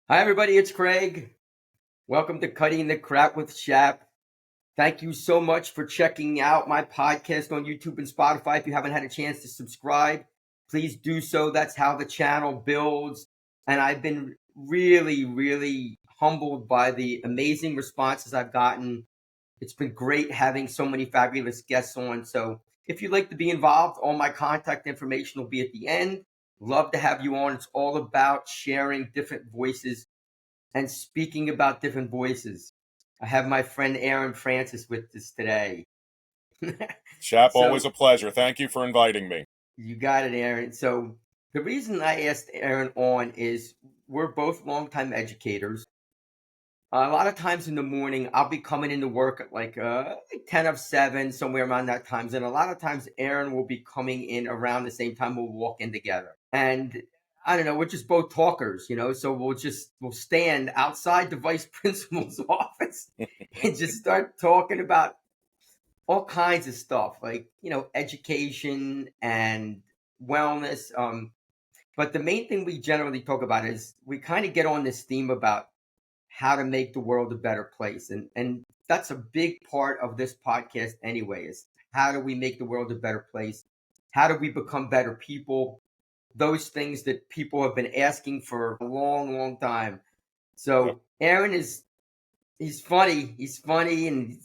Hi, everybody. It's Craig. Welcome to Cutting the Crap with Shap. Thank you so much for checking out my podcast on YouTube and Spotify. If you haven't had a chance to subscribe, please do so. That's how the channel builds. And I've been really humbled by the amazing responses I've gotten. It's been great having so many fabulous guests on. So if you'd like to be involved, all my contact information will be at the end. Love to have you on. It's all about sharing different voices and speaking about different voices. I have my friend Aaron Francis with us today. Shap, always So a pleasure. Thank you for inviting me. you got it, Aaron. So the reason I asked Aaron on is we're both longtime educators. A lot of times in the morning, I'll be coming into work at like 10 of 7, somewhere around that times. And a lot of times, Aaron will be coming in around the same time. We'll walk in together. And I don't know, we're just both talkers, so we'll stand outside the vice principal's office and just start talking about all kinds of stuff, like, education and wellness. But the main thing we generally talk about is we kind of get on this theme about how to make the world a better place. And that's a big part of this podcast anyway, is how do we make the world a better place? How do we become better people? Those things that people have been asking for a long time. Yep. So Aaron he's funny. He's funny and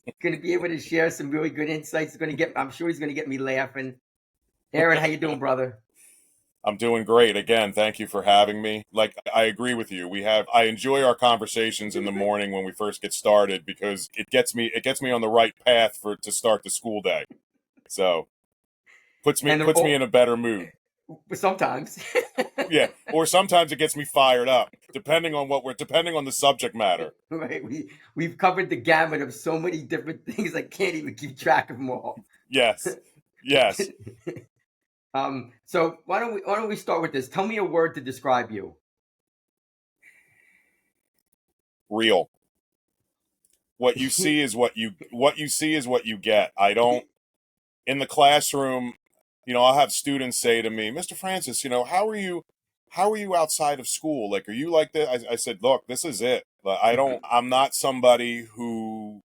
he's going to be able to share some really good insights. I'm sure he's going to get me laughing. Aaron, how you doing, brother? I'm doing great. Again, thank you for having me. Like, I agree with you. I enjoy our conversations in the morning when we first get started because it gets me on the right path to start the school day. So, puts me And they're puts me all, in a better mood. sometimes. Yeah, or sometimes it gets me fired up, depending on the subject matter. Right. We've covered the gamut of so many different things I can't even keep track of them all. Yes. Yes. So why don't we start with this? Tell me a word to describe you. Real. What you see is what you get. I don't in the classroom, I'll have students say to me, Mr. Francis, how are you outside of school? Like, are you like this? I said, look, this is it. I'm not somebody who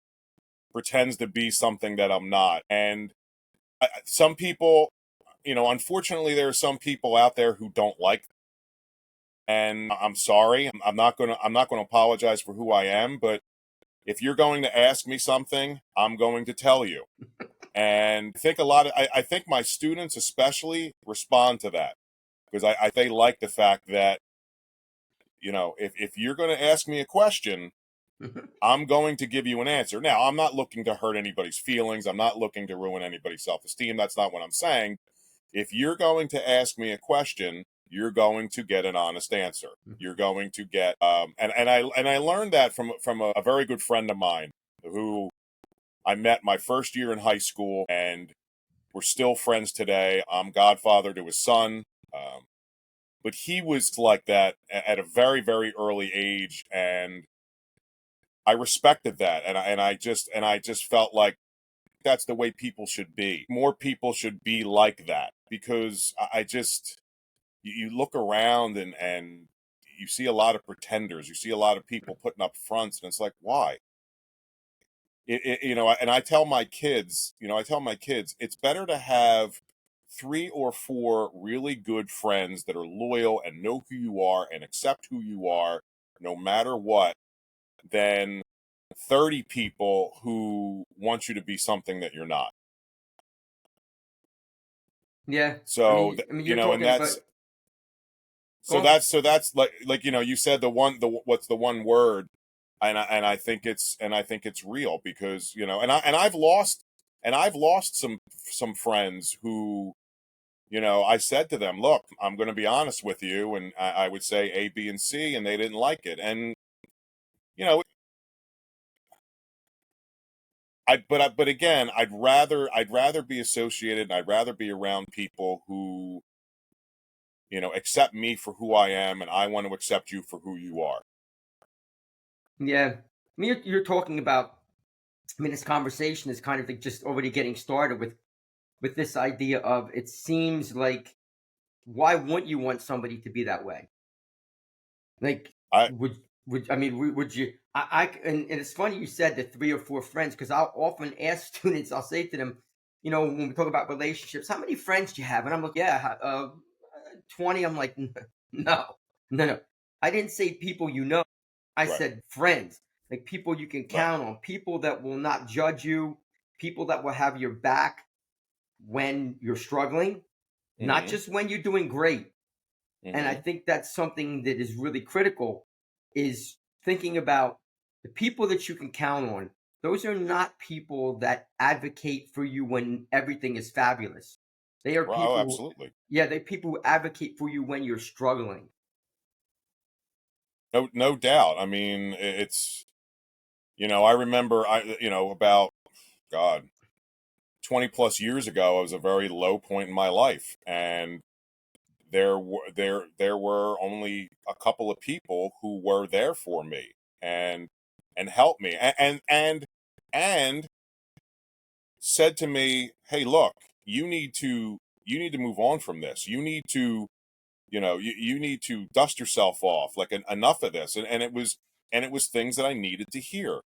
pretends to be something that I'm not. And some people, unfortunately, there are some people out there who don't like that. And I'm sorry. I'm not going to apologize for who I am, but if you're going to ask me something, I'm going to tell you. And I think my students especially respond to that because they like the fact that, if you're going to ask me a question, I'm going to give you an answer. Now, I'm not looking to hurt anybody's feelings. I'm not looking to ruin anybody's self-esteem. That's not what I'm saying. If you're going to ask me a question, you're going to get an honest answer. You're going to get, and I learned that from a very good friend of mine who I met my first year in high school, and we're still friends today. I'm godfather to his son. But he was like that at a very, very early age, and I respected that, and I just felt like that's the way people should be. More people should be like that because I just you look around and you see a lot of pretenders. You see a lot of people putting up fronts, and it's like, why? And I tell my kids, it's better to have 3 or 4 really good friends that are loyal and know who you are and accept who you are no matter what than 30 people who want you to be something that you're not. Yeah. I So, mean, I mean, you're and talking about. that's Go so on. that's like you said what's the one word, and I think it's real because I've lost some friends who, I said to them, look, I'm going to be honest with you, and I would say A, B, and C, and they didn't like it, and you know but again, I'd rather be associated, and I'd rather be around people who, accept me for who I am, and I want to accept you for who you are. Yeah. I mean, you're talking about. I mean, this conversation is kind of like just already getting started with this idea of it seems like why wouldn't you want somebody to be that way? Like I Would I mean, would you? And it's funny you said the 3 or 4 friends because I'll often ask students. I'll say to them, when we talk about relationships, how many friends do you have? And I'm like, yeah, 20. I'm like, no, no, no. I didn't say people you know. I right, said friends, like people you can right. count on, people that will not judge you, people that will have your back when you're struggling, not Hmm. just when you're doing great. And I Hmm. think that's something that is really critical is thinking about the people that you can count on. Those are not people that advocate for you when everything is fabulous. They are Well, oh, people, absolutely. yeah, they people who advocate for you when you're struggling. No doubt. I mean, it's, I remember, about, God, 20 plus years ago, I was a very low point in my life, and there were only a couple of people who were there for me and helped me, and said to me, "Hey, look, you need to move on from this. You need to dust yourself off. Like, enough of this." And it was things that I needed to hear.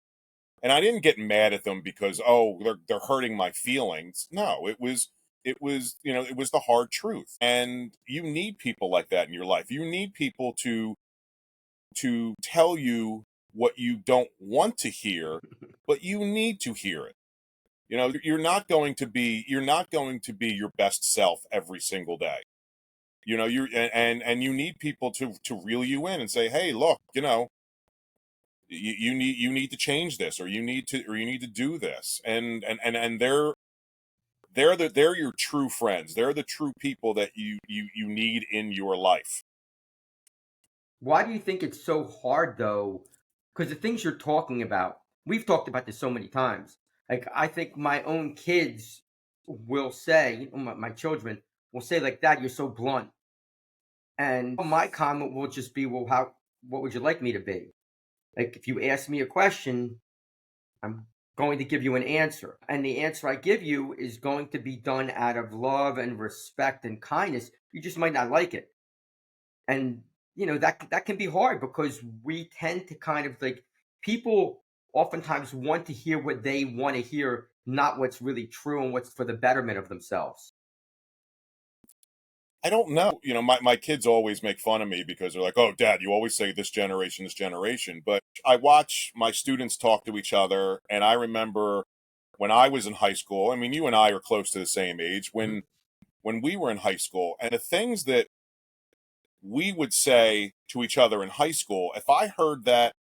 And I didn't get mad at them because, oh, they're hurting my feelings. No, it was the hard truth. And you need people like that in your life. You need people to tell you what you don't want to hear, but you need to hear it. You're not going to be your best self every single day. You need people to reel you in and say, "Hey, look, you need to change this, or you need to do this." And they're your true friends. They're the true people that you need in your life. Why do you think it's so hard though? Because the things you're talking about, we've talked about this so many times. Like I think my own kids will say, my children will say like that, you're so blunt. And my comment will just be, well, what would you like me to be? Like if you ask me a question, I'm going to give you an answer. And the answer I give you is going to be done out of love and respect and kindness. You just might not like it. And that can be hard because we tend to kind of like people oftentimes want to hear what they want to hear, not what's really true and what's for the betterment of themselves. I don't know. My kids always make fun of me because they're like, "Oh, Dad, you always say this generation, this generation." But I watch my students talk to each other, and I remember when I was in high school. I mean, you and I are close to the same age. Mhm. When we were in high school, and the things that we would say to each other in high school, if I heard that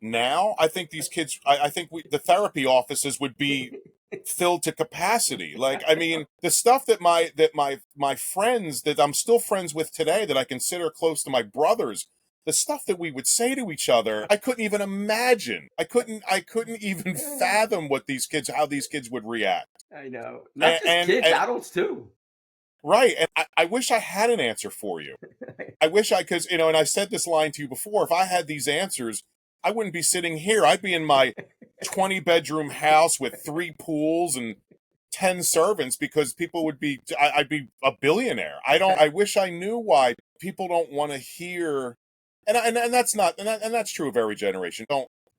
now, I think these kids, I think the therapy offices would be filled to capacity. Like, I mean, the stuff that my friends that I'm still friends with today, that I consider close to my brothers, the stuff that we would say to each other, I couldn't even imagine. I couldn't even fathom how these kids would react. I know. Not And just and, kids, and adults too. right, and I wish I had an answer for you. I wish I, because, and I said this line to you before. If I had these answers, I wouldn't be sitting here. I'd be in my 20-bedroom house with 3 pools and 10 servants, because people would be, I'd be a billionaire. I wish I knew why people don't want to hear, and that's not, and that's true of every generation.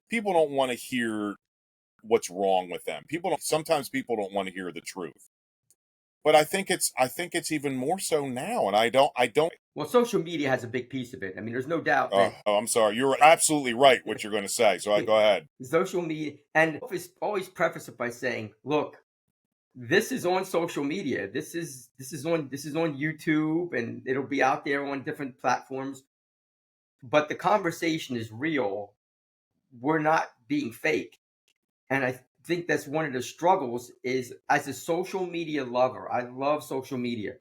People don't want to hear what's wrong with them. Sometimes people don't want to hear the truth. But I think it's even more so now, and I don't. Well, social media has a big piece of it. I mean, there's no doubt that Oh, I'm sorry. You're absolutely right what you're going to say. So I go ahead. social media, and always preface it by saying, look, this is on social media. This is on YouTube, and it'll be out there on different platforms. But the conversation is real. We're not being fake, and I think that's one of the struggles. Is as a social media lover, I love social media.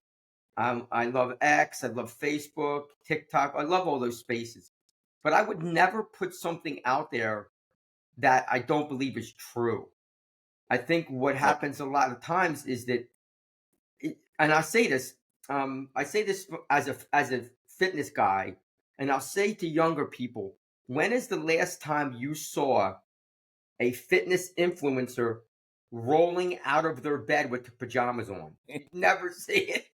I love X. I love Facebook, TikTok. I love all those spaces. But I would never put something out there that I don't believe is true. I think what No, happens a lot of times is that, and I say this as a fitness guy, and I'll say to younger people, when is the last time you saw a fitness influencer rolling out of their bed with the pajamas on? You never see it.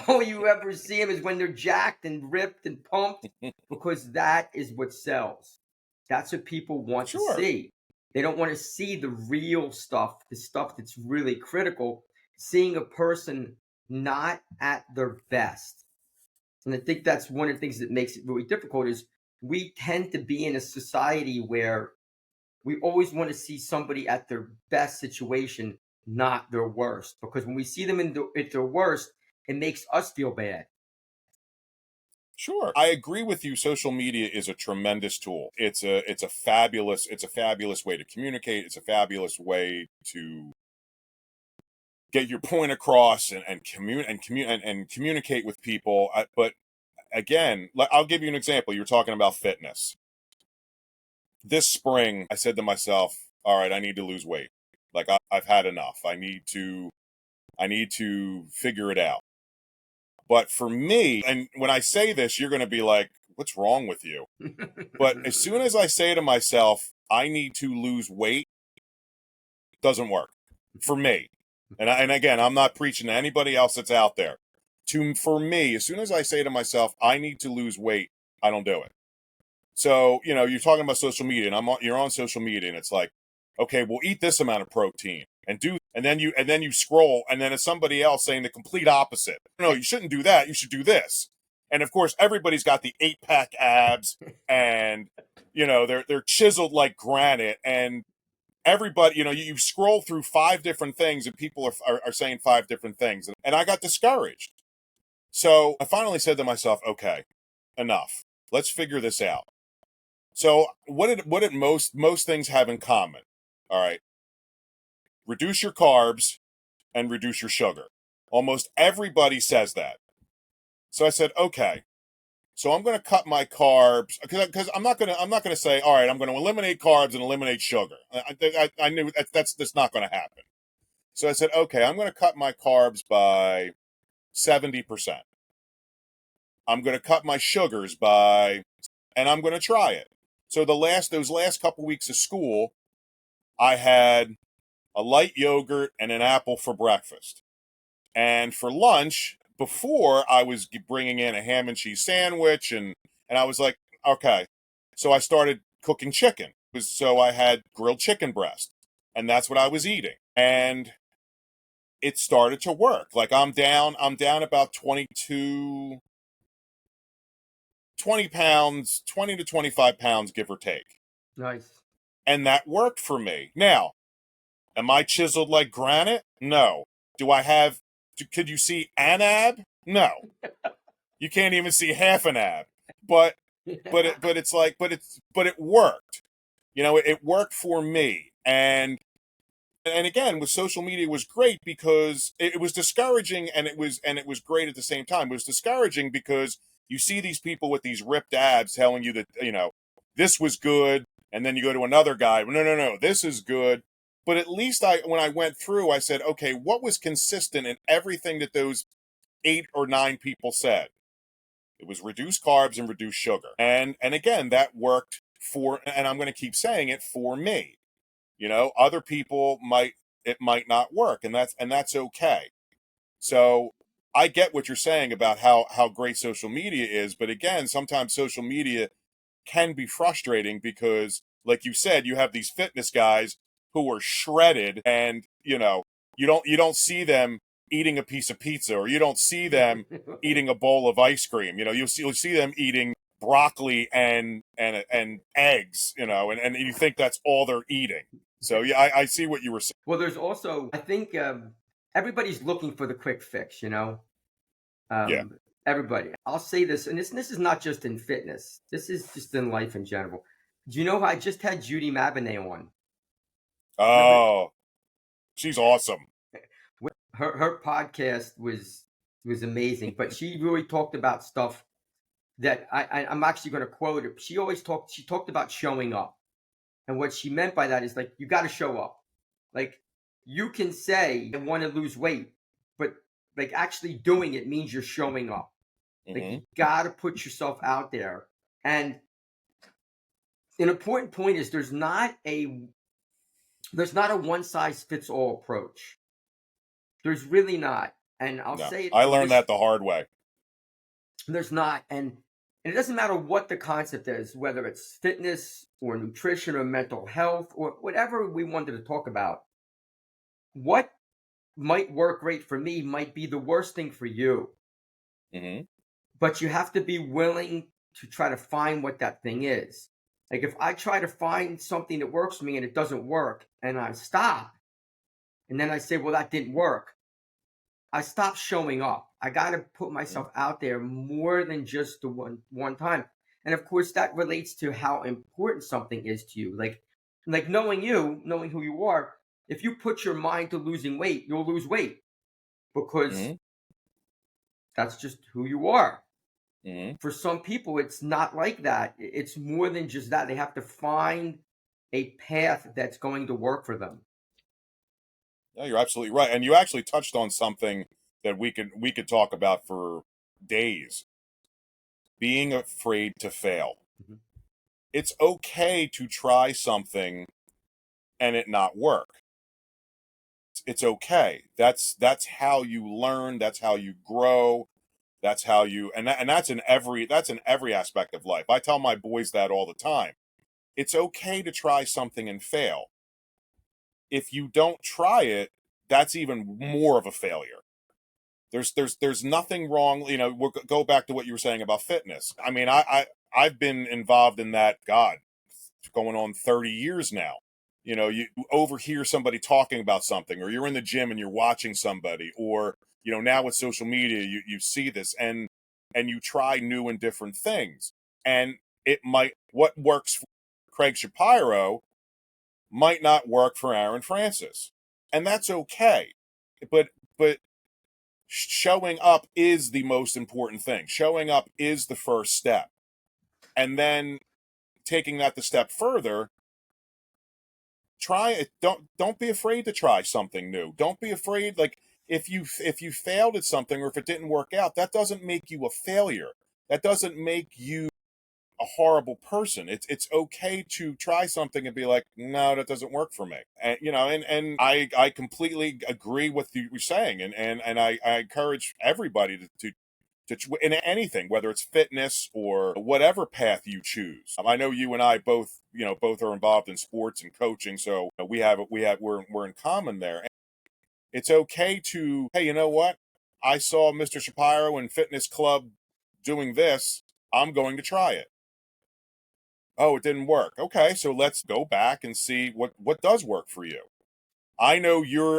All you ever see them is when they're jacked and ripped and pumped, because that is what sells. That's what people want to Sure. see. They don't want to see the real stuff, the stuff that's really critical, seeing a person not at their best. And I think that's one of the things that makes it really difficult is we tend to be in a society where we always want to see somebody at their best situation, not their worst. Because when we see them at their worst, it makes us feel bad. Sure. I agree with you. Social media is a tremendous tool. It's a fabulous way to communicate. It's a fabulous way to get your point across and communicate with people. But again, I'll give you an example. You were talking about fitness. This spring, I said to myself, all right, I need to lose weight. Like I've had enough. I need to figure it out. But for me, and when I say this, you're going to be like, what's wrong with you? But as soon as I say to myself, I need to lose weight, it doesn't work for me. And again, I'm not preaching to anybody else that's out there. For me, as soon as I say to myself, I need to lose weight, I don't do it. So, you're talking about social media, and you're on social media, and it's like, okay, we'll eat this amount of protein and then you scroll, and then it's somebody else saying the complete opposite. No, you shouldn't do that. You should do this. And of course, everybody's got the 8-pack abs, and they're chiseled like granite, and everybody, you scroll through 5 different things, and people are saying 5 different things, and I got discouraged. So I finally said to myself, okay, enough. Let's figure this out. So what did most things have in common? All right. Reduce your carbs and reduce your sugar. Almost everybody says that. So I said, okay. So I'm going to cut my carbs because I'm not going to say, all right, I'm going to eliminate carbs and eliminate sugar. I knew that's not going to happen. So I said, okay, I'm going to cut my carbs by 70%. I'm going to cut my sugars and I'm going to try it. So those last couple weeks of school, I had a light yogurt and an apple for breakfast. And for lunch, before I was bringing in a ham and cheese sandwich, and I was like, okay. So I started cooking chicken. So I had grilled chicken breast, and that's what I was eating. And it started to work. Like I'm down about 20 pounds, 20 to 25 pounds, give or take. Nice. And that worked for me. Now, am I chiseled like granite? No. Do I have, could you see an ab? No. You can't even see half an ab. But, but it worked. It worked for me. And again, with social media, it was great because it was discouraging, and it was great at the same time. It was discouraging because you see these people with these ripped abs telling you that this was good, and then you go to another guy, no, no, no, this is good. But at least when I went through, I said, okay, what was consistent in everything that those 8 or 9 people said? It was reduce carbs and reduce sugar, and again, that worked and I'm going to keep saying it, for me. Other people it might not work, and that's okay. So I get what you're saying about how great social media is, but again, sometimes social media can be frustrating because, like you said, you have these fitness guys who are shredded, and you don't see them eating a piece of pizza, or you don't see them eating a bowl of ice cream. You'll see them eating broccoli and eggs, and you think that's all they're eating. So yeah, I see what you were saying. Well, there's also, I think, everybody's looking for the quick fix, Yeah. Everybody. I'll say this, and this is not just in fitness. This is just in life in general. Do you know I just had Judy Mabinet on? Remember, Oh, she's awesome. her podcast was amazing, but she really talked about stuff that I'm actually going to quote her. She talked about showing up, and what she meant by that is, like, you got to show up. Like, you can say I want to lose weight, but like actually doing it means you're showing up. Like, Hmm. you got to put yourself out there. And an important point is there's not a one size fits all approach. There's really not. And I'll No, say it I from learned this, that the hard way. there's not. And it doesn't matter what the concept is, whether it's fitness or nutrition or mental health or whatever we wanted to talk about. What might work great for me might be the worst thing for you. Hmm. But you have to be willing to try to find what that thing is. Like if I try to find something that works for me and it doesn't work and I stop and then I say, well, that didn't work, I stop showing up. I got to put Hmm. myself out there more than just the one time. And of course that relates to how important something is to you. Like knowing you, knowing who you are, if you put your mind to losing weight, you'll lose weight because Hmm. that's just who you are. Hmm. For some people, it's not like that. It's more than just that. They have to find a path that's going to work for them. No, you're absolutely right, and you actually touched on something that we could talk about for days. Being afraid to fail. Mhm. It's okay to try something and it not work. It's okay. That's how you learn. That's how you grow. That's how you and that's in every aspect of life. I tell my boys that all the time. It's okay to try something and fail. If you don't try it, that's even more of a failure. There's nothing wrong. We'll go back to what you were saying about fitness. I mean, I've been involved in that. God, going on 30 years now. You overhear somebody talking about something, or you're in the gym and you're watching somebody, or now with social media, you see this and you try new and different things, and it might what works for Craig Shapiro might not work for Aaron Francis, and that's okay. But showing up is the most important thing. Showing up is the first step, and then taking that the step further, try it. Don't be afraid to try something new. Don't be afraid. Like if you failed at something, or if it didn't work out, that doesn't make you a failure. That doesn't make you a horrible person. It's okay to try something and be like, no, that doesn't work for me. And I completely agree with you were saying, and I encourage everybody to in anything, whether it's fitness or whatever path you choose. I know you and I both are involved in sports and coaching, so we're in common there. It's okay to, hey, you know what? I saw Mr. Shapiro in Fitness Club doing this. I'm going to try it. Oh, it didn't work. Okay, so let's go back and see what does work for you. I know you're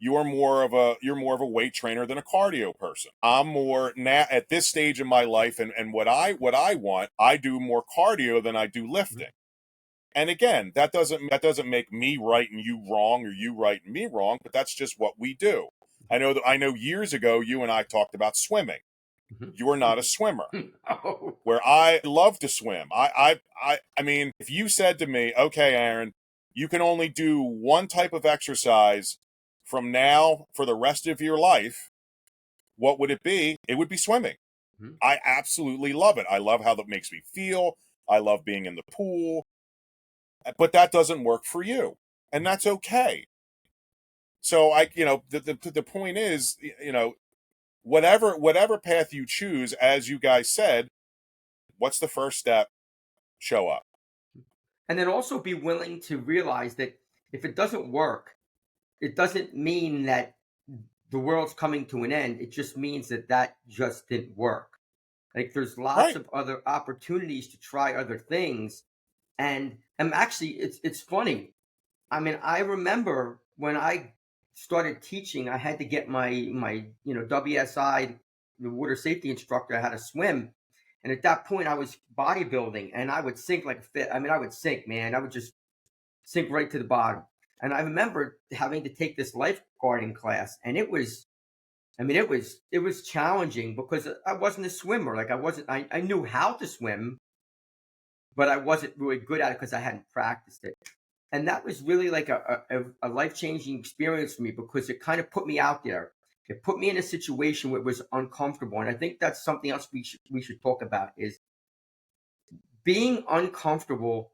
more of a weight trainer than a cardio person. I'm more now at this stage in my life, and what I want, I do more cardio than I do Mhm. lifting. And again, that doesn't make me right and you wrong, or you right and me wrong, but that's just what we do. I know years ago you and I talked about swimming. Mhm. You're not a swimmer, Oh. where I love to swim. I mean, if you said to me, "Okay, Aaron, you can only do one type of exercise from now for the rest of your life," what would it be? It would be swimming. Mhm. I absolutely love it. I love how that makes me feel. I love being in the pool, but that doesn't work for you, and that's okay. So the point is, whatever path you choose, as you guys said, what's the first step? Show up. And then also be willing to realize that if it doesn't work, it doesn't mean that the world's coming to an end. It just means that that just didn't work. Like there's lots Right. of other opportunities to try other things. And actually, it's funny. I mean, I remember when I started teaching, I had to get my WSI, the water safety instructor, how to swim. And at that point, I was bodybuilding, and I would sink like a fit. I mean, I would sink, man. I would just sink right to the bottom. And I remember having to take this lifeguarding class, and it was, I mean, it was challenging because I wasn't a swimmer. Like I wasn't. I knew how to swim, but I wasn't really good at it because I hadn't practiced it. And that was really like a life changing experience for me because it kind of put me out there. It put me in a situation where it was uncomfortable, and I think that's something else we should talk about is being uncomfortable,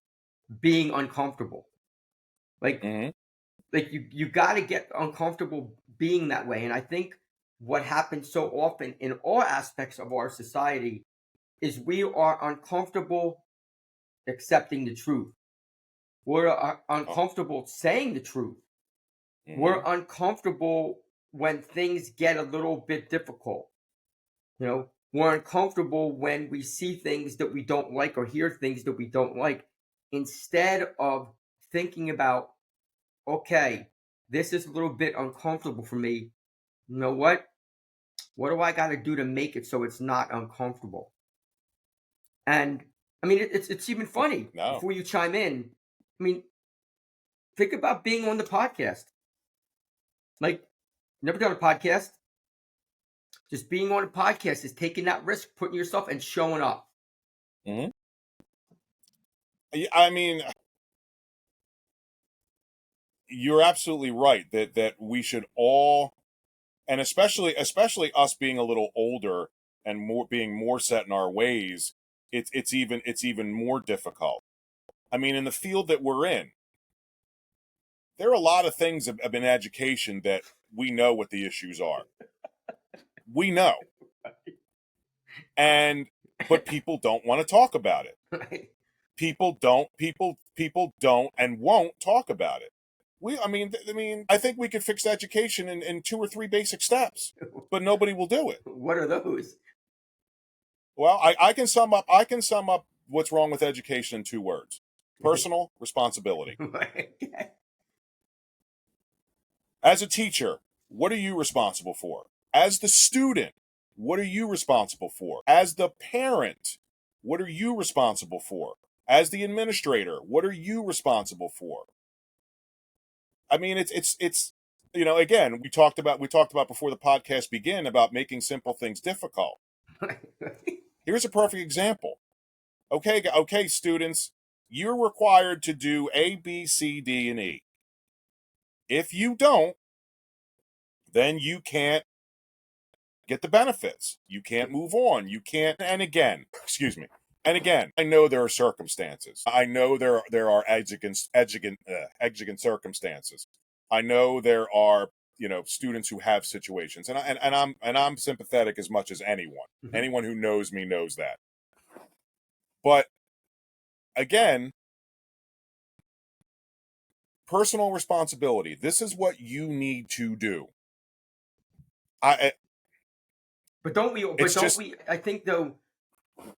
being uncomfortable. Like Hmm. like you got to get uncomfortable being that way. And I think what happens so often in all aspects of our society is we are uncomfortable accepting the truth. We're Oh, uncomfortable saying the truth. We're hmm. uncomfortable when things get a little bit difficult. We're uncomfortable when we see things that we don't like or hear things that we don't like. Instead of thinking about, okay, this is a little bit uncomfortable for me. You know what? What do I got to do to make it so it's not uncomfortable? And I mean, it's even funny. No. Before you chime in, I mean, think about being on the podcast. Like, never done a podcast. Just being on a podcast is taking that risk, putting yourself and showing up. Hmm. I mean, you're absolutely right that we should all, and especially us being a little older and more being more set in our ways, it's even more difficult. I mean, in the field that we're in, there are a lot of things in education that we know what the issues are. We know, and but people don't want to talk about it. Right? People don't and won't talk about it. I think we could fix education in two or three basic steps, but nobody will do it. What are those? Well, I can sum up what's wrong with education in two words: personal responsibility. Right. As a teacher, what are you responsible for? As the student, what are you responsible for? As the parent, what are you responsible for? As the administrator, what are you responsible for? I mean, it's again, we talked about before the podcast began about making simple things difficult. Here's a perfect example. Okay, students, you're required to do A, B, C, D, and E. If you don't, then you can't get the benefits. You can't move on. You can't. And again, excuse me. And again, I know there are circumstances. I know there are exigent circumstances. I know there are students who have situations, and I'm sympathetic as much as anyone. Mhm. Anyone who knows me knows that. But again, personal responsibility. This is what you need to do. I But don't we? But it's don't just we? I think though,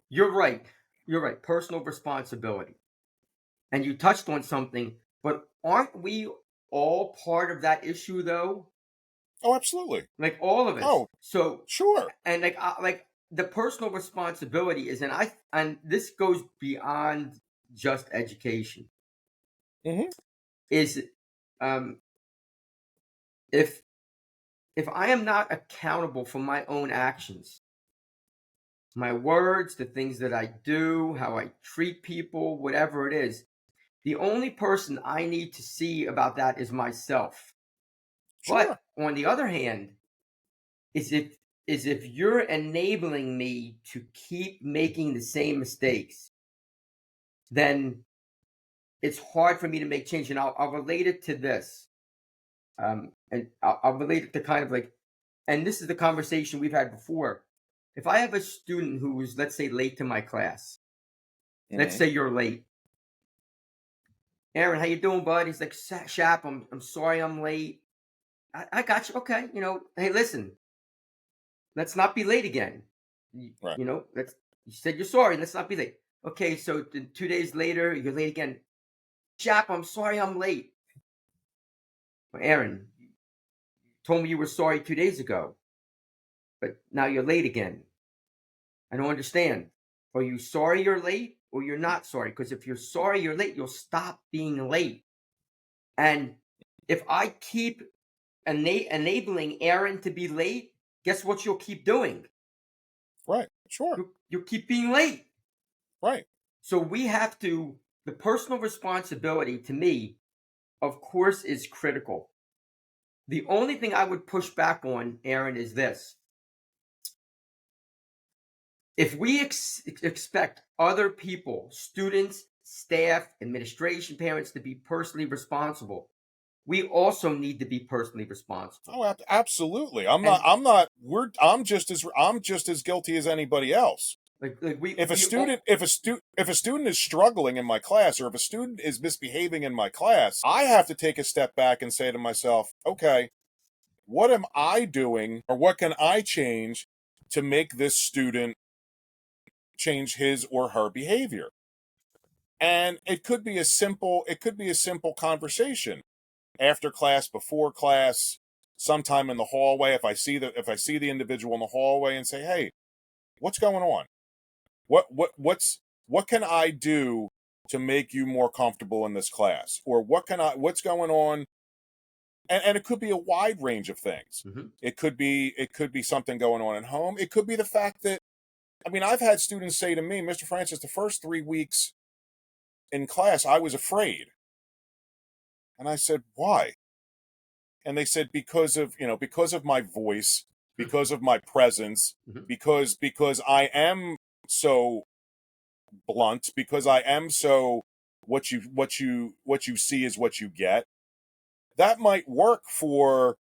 you're right. You're right. Personal responsibility, and you touched on something. But aren't we all part of that issue though? oh, absolutely. Like all of us. Oh, So, sure. and like the personal responsibility is, and this goes beyond just education. Hmm. Is um if if I am not accountable for my own actions, my words, the things that I do, how I treat people, whatever it is, the only person I need to see about that is myself. But Sure. on the other hand, is if you're enabling me to keep making the same mistakes, then it's hard for me to make change. And I'll relate it to this. And I'll relate it to kind of like, and this is the conversation we've had before. If I have a student who is, let's say, late to my class, let's Hmm. say you're late. Aaron, how you doing, bud? He's like, Shap, I'm sorry I'm late. I got you. Okay, hey, listen, let's not be late again. Right. Let's. You said you're sorry. Let's not be late. Okay, so 2 days later, you're late again. Shap, I'm sorry I'm late. Well, Aaron, you told me you were sorry 2 days ago, but now you're late again. I don't understand. Are you sorry you're late or you're not sorry? Because if you're sorry you're late, you'll stop being late. And if I keep enabling Aaron to be late, guess what you'll keep doing? Right. Sure. You'll keep being late. Right. So the personal responsibility to me, of course, is critical. The only thing I would push back on, Aaron, is this. If we expect other people, students, staff, administration, parents, to be personally responsible, we also need to be personally responsible. Oh, absolutely. I'm not. And I'm not. We're. I'm just as guilty as anybody else. like If a we all, student, if a student is struggling in my class, or if a student is misbehaving in my class, I have to take a step back and say to myself, okay, what am I doing, or what can I change to make this student change his or her behavior? And it could be a simple. It could be a simple conversation after class, before class, sometime in the hallway. If I see the individual in the hallway and say, "Hey, what's going on? What can I do to make you more comfortable in this class? Or what's going on?" And it could be a wide range of things. Mhm. It could be something going on at home. It could be the fact that, I mean, I've had students say to me, "Mr. Francis, the first 3 weeks in class, I was afraid." And I said, "Why?" And they said, "Because of, because of my voice, because of my presence, Mhm. because I am so blunt, because I am so, what you see is what you get." That might work for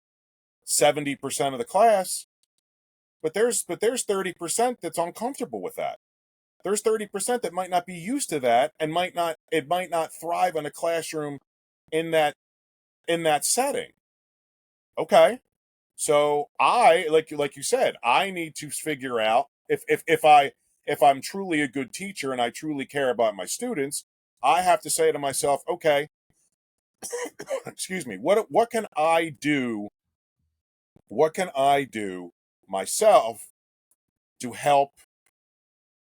70% of the class, but there's 30% that's uncomfortable with that. There's 30% that might not be used to that, and might not thrive in a classroom in that setting. Okay. So like you said, I need to figure out, if I'm truly a good teacher and I truly care about my students, I have to say to myself, okay, excuse me, what can I do? What can I do myself to help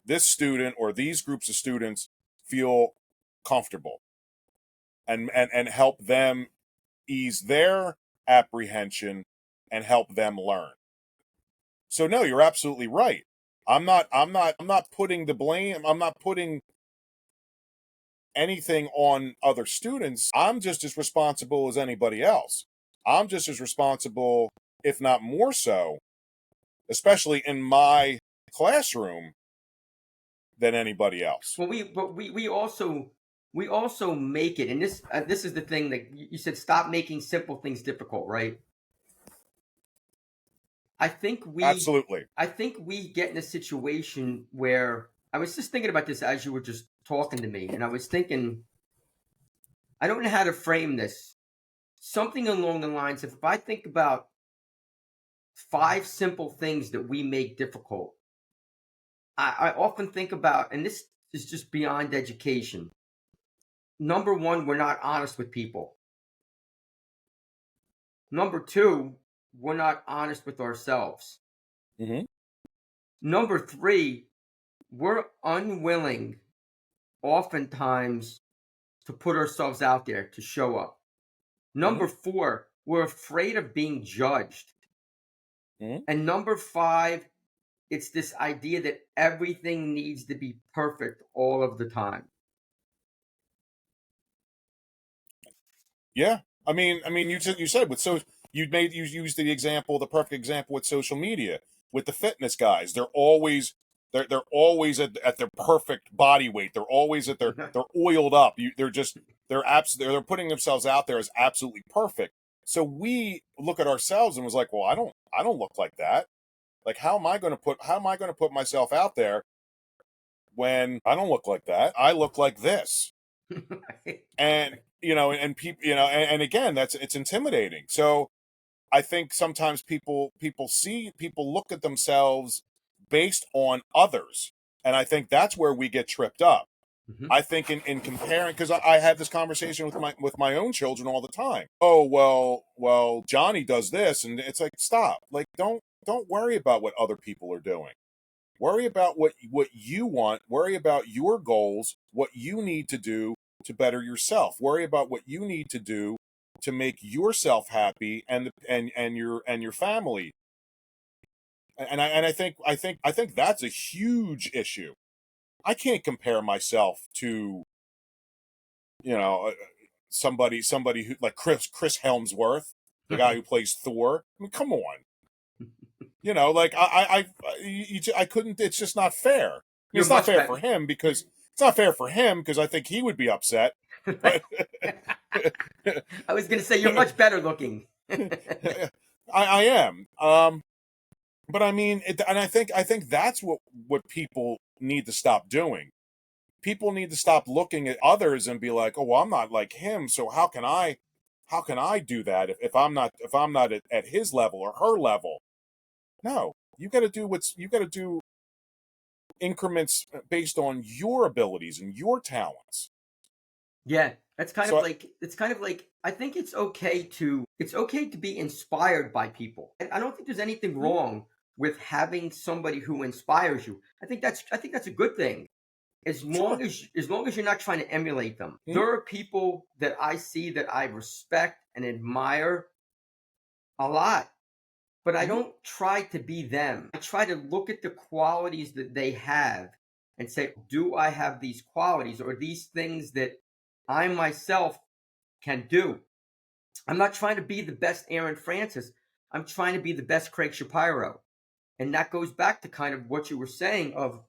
this student or these groups of students feel comfortable, and help them ease their apprehension and help them learn. So no, you're absolutely right. I'm not putting the blame. I'm not putting anything on other students. I'm just as responsible as anybody else. I'm just as responsible, if not more so, especially in my classroom, than anybody else. Well, we also make it, and this is the thing that you said. Stop making simple things difficult, right? I think we Absolutely. I think we get in a situation where I was just thinking about this as you were just talking to me, and I was thinking I don't know how to frame this. Something along the lines of if I think about five simple things that we make difficult, I often think about, and this is just beyond education. Number one, we're not honest with people. Number two, we're not honest with ourselves. Hmm. Number three, we're unwilling, oftentimes, to put ourselves out there to show up. Hmm. Number four, we're afraid of being judged. Hmm. And number five, it's this idea that everything needs to be perfect all of the time. Yeah. You said with, so you used the example, the perfect example with social media, with the fitness guys. They're always at their perfect body weight. They're always they're oiled up. They're putting themselves out there as absolutely perfect. So we look at ourselves and was like, well, I don't look like that. Like, how am I going to put myself out there when I don't look like that? I look like this. And and people, and again, it's intimidating. So I think sometimes people look at themselves based on others, and I think that's where we get tripped up. Mhm. I think in comparing, because I have this conversation with my own children all the time. Oh, well, Johnny does this, and it's like, stop. Like, don't worry about what other people are doing. Worry about what you want. Worry about your goals, what you need to do to better yourself. Worry about what you need to do to make yourself happy, and your family. I think that's a huge issue. I can't compare myself to, you know uh, somebody who, like Chris Helmsworth, the guy who plays Thor. I mean, come on. Like, I couldn't. It's just not fair. I mean, You're it's not much fair better. for him, because I think he would be upset. but I was going to say you're much better looking. I am. But I mean, and I think that's what people need to stop doing. People need to stop looking at others and be like, oh, well, I'm not like him, so how can I do that if I'm not at his level or her level? No, you got to do increments based on your abilities and your talents. Yeah, that's kind of So like it's kind of like I think it's okay to be inspired by people. And I don't think there's anything mhm, wrong with having somebody who inspires you. I think that's a good thing. sure. As long as you're not trying to emulate them. Mhm, There are people that I see that I respect and admire a lot, but I mhm, don't try to be them. I try to look at the qualities that they have and say, do I have these qualities or these things that I myself can do? I'm not trying to be the best Aaron Francis. I'm trying to be the best Craig Shapiro. And that goes back to kind of what you were saying of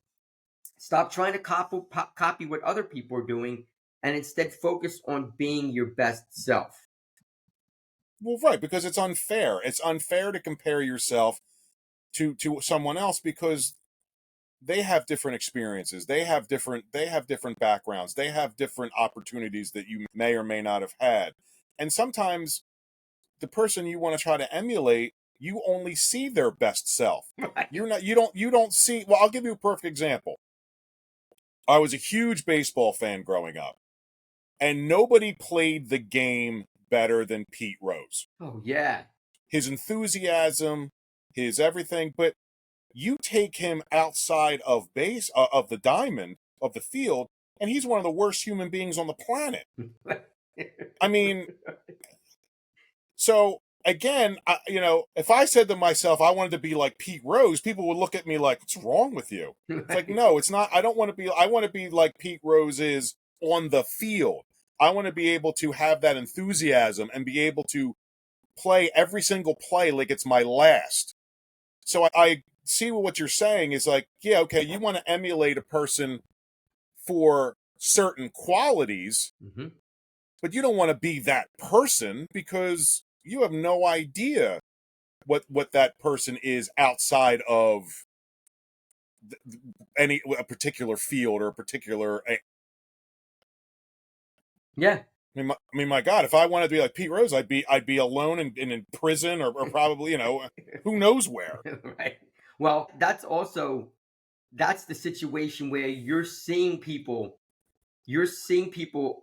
stop trying to copy what other people are doing and instead focus on being your best self. well, right, because it's unfair. It's unfair to compare yourself to someone else because they have different experiences. They have different backgrounds. They have different opportunities that you may or may not have had. And sometimes the person you want to try to emulate, you only see their best self. Right. You don't see, well, I'll give you a perfect example. I was a huge baseball fan growing up, and nobody played the game better than Pete Rose. Oh, yeah. His enthusiasm, his everything, but you take him outside of of the diamond of the field, and he's one of the worst human beings on the planet. I mean, so again, if I said to myself I wanted to be like Pete Rose, people would look at me like, "What's wrong with you?" It's like, Right. no, it's not. I don't want to be. I want to be like Pete Rose is on the field. I want to be able to have that enthusiasm and be able to play every single play like it's my last. So I see what you're saying is like, yeah, okay, you want to emulate a person for certain qualities, Hmm. but you don't want to be that person because you have no idea what that person is outside of any a particular field or a particular. Yeah. My God, if I wanted to be like Pete Rose, I'd be alone and in prison or probably who knows where. Right. Well, that's the situation where you're seeing people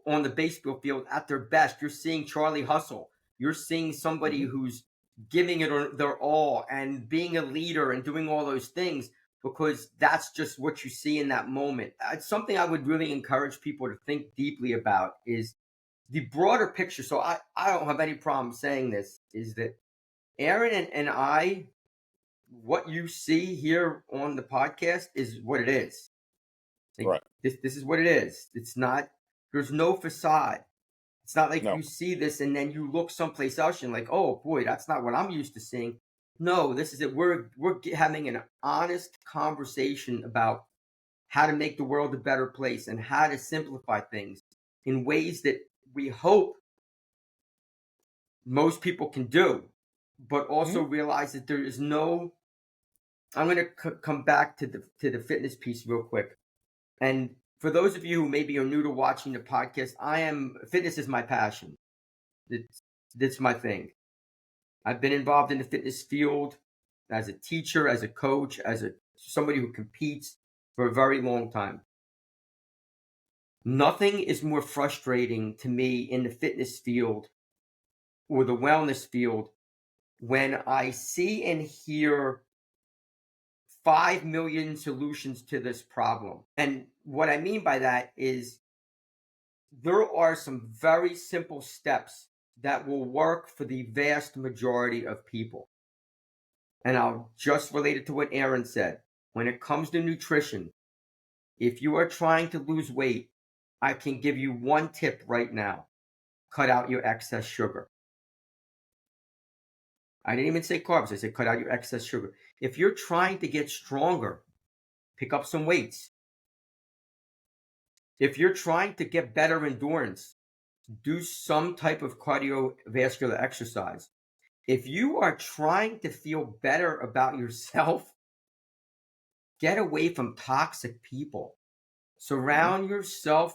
on the baseball field at their best. You're seeing Charlie Hustle. You're seeing somebody Hmm. who's giving it their all and being a leader and doing all those things because that's just what you see in that moment. It's something I would really encourage people to think deeply about is the broader picture. So I don't have any problem saying this is that Aaron and I, what you see here on the podcast is what it is. Like Right? this is what it is. It's not. There's no facade. It's not like No. you see this and then you look someplace else and like, oh boy, that's not what I'm used to seeing. No, this is it. We're having an honest conversation about how to make the world a better place and how to simplify things in ways that we hope most people can do, but also Hmm. realize that there is no. I'm going to come back to the fitness piece real quick. And for those of you who maybe are new to watching the podcast, fitness is my passion. It's my thing. I've been involved in the fitness field as a teacher, as a coach, as a somebody who competes for a very long time. Nothing is more frustrating to me in the fitness field or the wellness field when I see and hear 5 million solutions to this problem. And what I mean by that is there are some very simple steps that will work for the vast majority of people. And I'll just relate it to what Aaron said. When it comes to nutrition, if you are trying to lose weight, I can give you one tip right now: cut out your excess sugar. I didn't even say carbs, I said cut out your excess sugar. If you're trying to get stronger, pick up some weights. If you're trying to get better endurance, do some type of cardiovascular exercise. If you are trying to feel better about yourself, get away from toxic people. Hmm. Surround yourself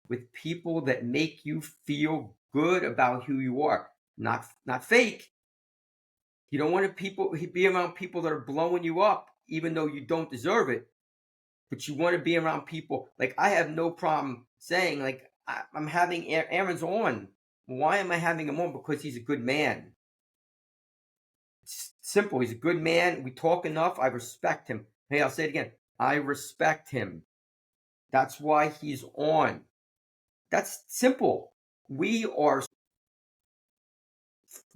with people that make you feel good about who you are. Not fake. You don't want to be around people that are blowing you up, even though you don't deserve it. But you want to be around people like I have no problem saying like I'm having Aaron's on. Why am I having him on? Because he's a good man. It's simple. He's a good man. We talk enough. I respect him. Hey, I'll say it again. I respect him. That's why he's on. That's simple. We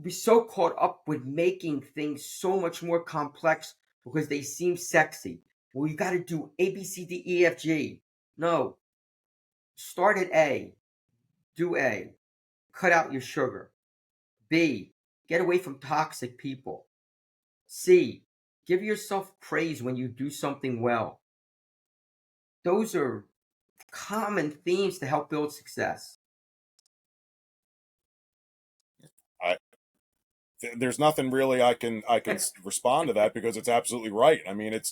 so caught up with making things so much more complex because they seem sexy. Well, you got to do A, B, C, D, E, F, G. No, start at A. Do A. Cut out your sugar. B. Get away from toxic people. C. Give yourself praise when you do something well. Those are common themes to help build success. I there's nothing really I can respond to that because it's absolutely right. I mean, it's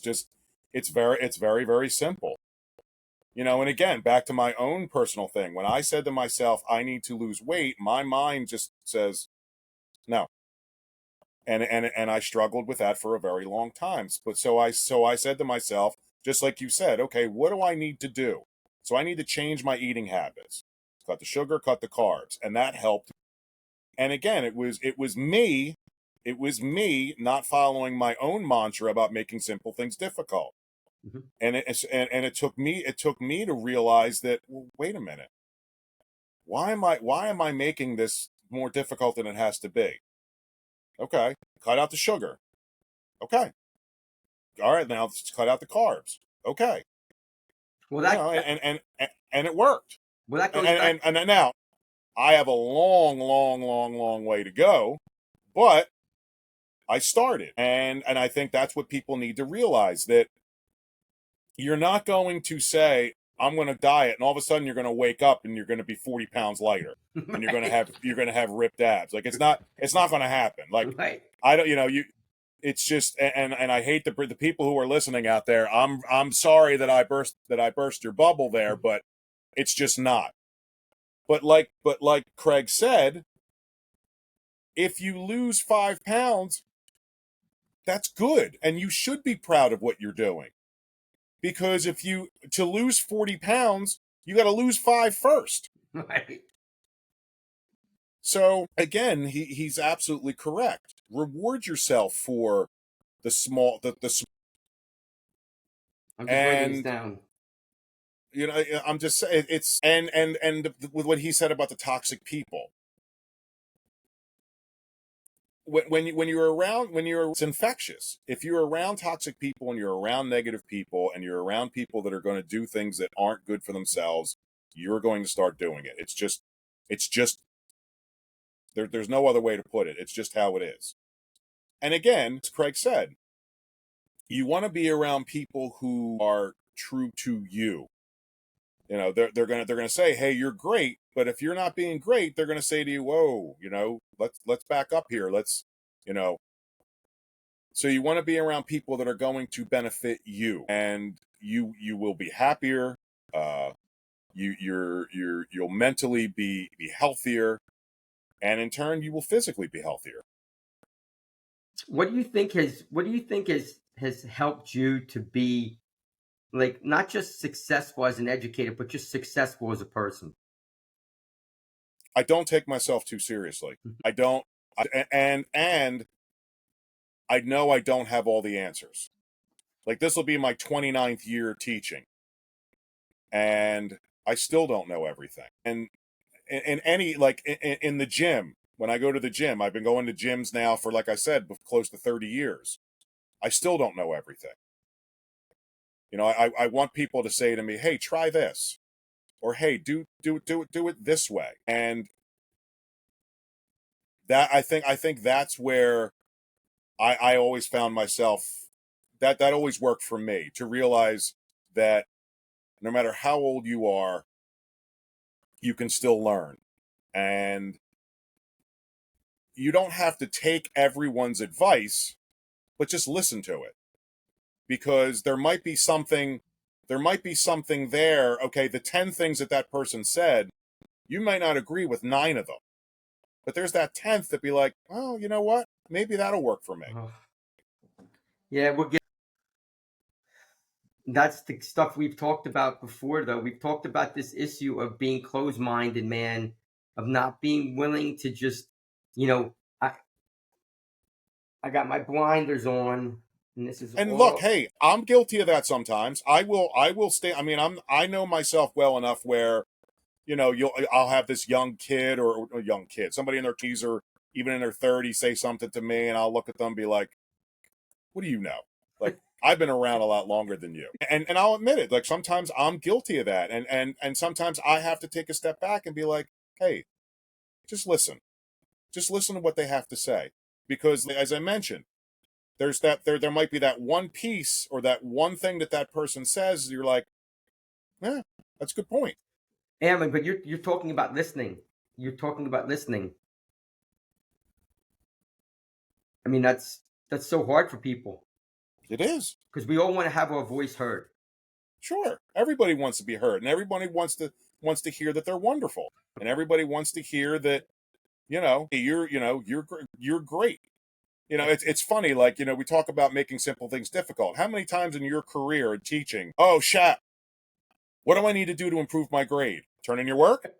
very simple. And again, back to my own personal thing. When I said to myself, I need to lose weight, my mind just says no. And I struggled with that for a very long time. But so I said to myself, just like you said, okay, what do I need to do? So I need to change my eating habits. Cut the sugar, cut the carbs, and that helped. And again, it was me not following my own mantra about making simple things difficult. Mhm. And it took me to realize that, well, wait a minute, why am I making this more difficult than it has to be? Okay, cut out the sugar. Okay, all right, now let's cut out the carbs. Okay, Well, that, and it worked. well that And goes back. and now I have a long, long, long, long way to go, but I started, and I think that's what people need to realize, that you're not going to say, I'm going to diet, and all of a sudden you're going to wake up and you're going to be 40 pounds lighter, and you're going to Right, have ripped abs. Like, it's not going to happen. Like, right. I don't, you it's just, and I hate the people who are listening out there. I'm sorry that I burst your bubble there, but it's just not. But like Craig said, if you lose 5 pounds, that's good, and you should be proud of what you're doing. Because if you to lose 40 pounds, you got to lose five first. Right. So again, he's absolutely correct. Reward yourself for the small the I'm just writing this and down. I'm just saying, and with what he said about the toxic people. It's infectious. If you're around toxic people and you're around negative people and you're around people that are going to do things that aren't good for themselves, you're going to start doing it. It's just there's no other way to put it. It's just how it is. And again, as Craig said, you want to be around people who are true to you. They're gonna say, hey, you're great, but if you're not being great, they're gonna say to you, whoa, let's back up here. Let's you know So you want to be around people that are going to benefit you, and you will be happier. You'll mentally be healthier, and in turn, you will physically be healthier. What do you think has helped you to be like not just successful as an educator, but just successful as a person? I don't take myself too seriously. I don't, and I know I don't have all the answers. Like, this will be my 29th year teaching, and I still don't know everything. And in any like in the gym, when I go to the gym, I've been going to gyms now for, like I said, close to 30 years. I still don't know everything. I want people to say to me, hey, try this, or hey, do it this way. And that I think that's where I always found myself, that always worked for me, to realize that no matter how old you are, you can still learn. And you don't have to take everyone's advice, but just listen to it, because there might be something there. Okay, the 10 things that that person said, you might not agree with 9 of them, but there's that 10th that be like, oh, you know what, maybe that'll work for me. Oh, yeah, we'll get. That's the stuff we've talked about before, though. We've talked about this issue of being closed-minded, man, of not being willing to just, you know, I got my blinders on, and this is And look, all. hey, I'm guilty of that sometimes. I will stay. I mean, I know myself well enough where, I'll have this young kid, or a young kid, somebody in their teens or even in their 30s say something to me, and I'll look at them and be like, what do you know? Like, I've been around a lot longer than you. And I'll admit it. Like, sometimes I'm guilty of that. And sometimes I have to take a step back and be like, hey, just listen. Just listen to what they have to say. Because as I mentioned, there might be that one piece or that one thing that that person says, you're like, yeah, that's a good point. Aaron, but you're talking about listening. You're talking about listening. I mean, that's so hard for people It is. because we all want to have our voice heard. Sure. Everybody wants to be heard, and everybody wants to hear that they're wonderful. And everybody wants to hear that, you're great. It's funny, like, we talk about making simple things difficult. How many times in your career in teaching, oh, Shap, what do I need to do to improve my grade? Turn in your work?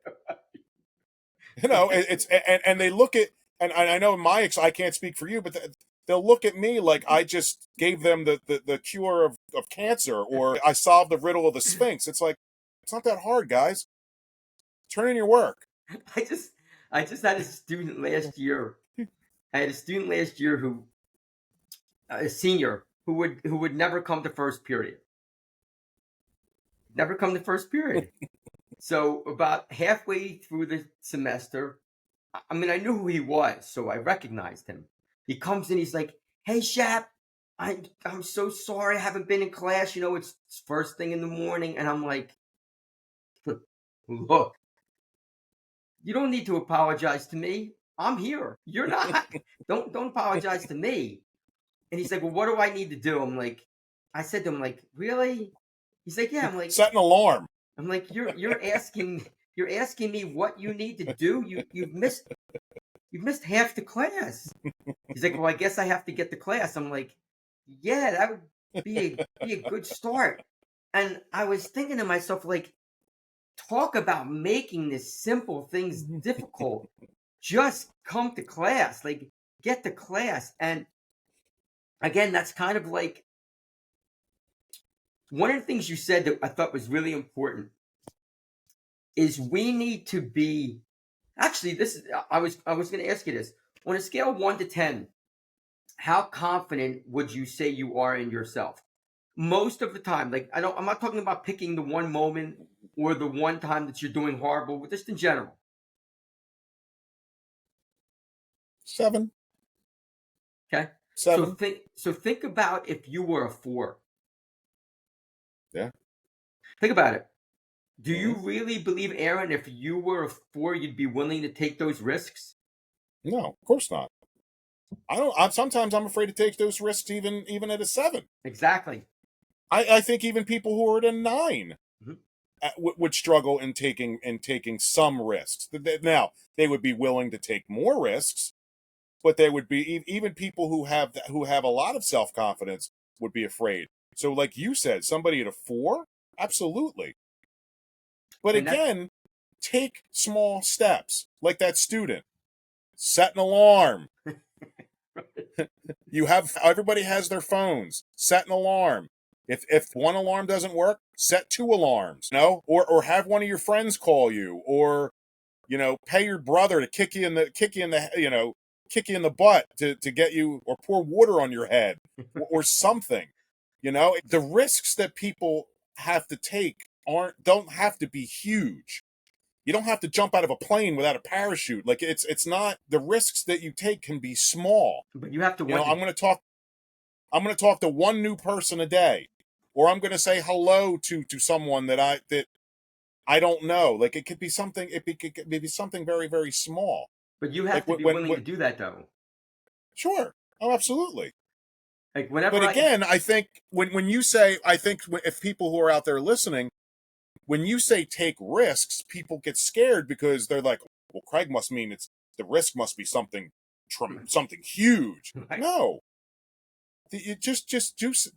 It's and they look at, and I know I can't speak for you, but they'll look at me like I just gave them the cure of cancer, or I solved the riddle of the Sphinx. It's like, it's not that hard, guys. Turn in your work. I just I just had a student last year. I had a student last year who a senior who would never come to first period. Never come to first period. So about halfway through the semester, I mean, I knew who he was, so I recognized him. He comes in, he's like, "Hey, Shap, I'm so sorry, I haven't been in class. It's first thing in the morning." And I'm like, "Look, you don't need to apologize to me. I'm here. You're not. Don't apologize to me." And he's like, "Well, what do I need to do?" I said to him, like, "Really?" He's like, "Yeah." Set an alarm. I'm like, you're asking me what you need to do. You've missed half the class. He's like, "Well, I guess I have to get the class." I'm like, "Yeah, that would be a good start." And I was thinking to myself, like, talk about making this simple things difficult. Just come to class, like, get to class. And again, that's kind of like one of the things you said that I thought was really important is we need to be. Actually, this is I was going to ask you this on a scale of 1 to 10. How confident would you say you are in yourself? Most of the time, like, I'm not talking about picking the one moment or the one time that you're doing horrible, but just in general. 7. Okay. So 7. think about if you were a 4. Yeah. Think about it. Do you Mhm. really believe, Aaron, if you were a 4, you'd be willing to take those risks? No, of course not. I don't. Sometimes I'm afraid to take those risks, even at a 7. Exactly. I think even people who are at a 9 Mhm. would struggle in taking some risks. Now they would be willing to take more risks, but they would be even people who have a lot of self confidence would be afraid. So, like you said, somebody at a 4, absolutely. But And that's again, take small steps, like that student. Set an alarm. Everybody has their phones. Set an alarm. If one alarm doesn't work, set 2 alarms. Or have one of your friends call you, or pay your brother to kick you in the butt to get you, or pour water on your head, or something. The risks that people have to take don't have to be huge. You don't have to jump out of a plane without a parachute. Like, it's not, the risks that you take can be small. but you have to You know, want to. I'm going to talk to one new person a day, or I'm going to say hello to someone that I don't know. Like it could be something. It could be something very, very small. But you have Like to be willing to do that, though. sure. Oh, absolutely. Like But whenever I, again, I think when you say, I think if people who are out there listening, when you say take risks, people get scared because they're like, well, Craig must mean it's the risk must be something something huge. right, No, you just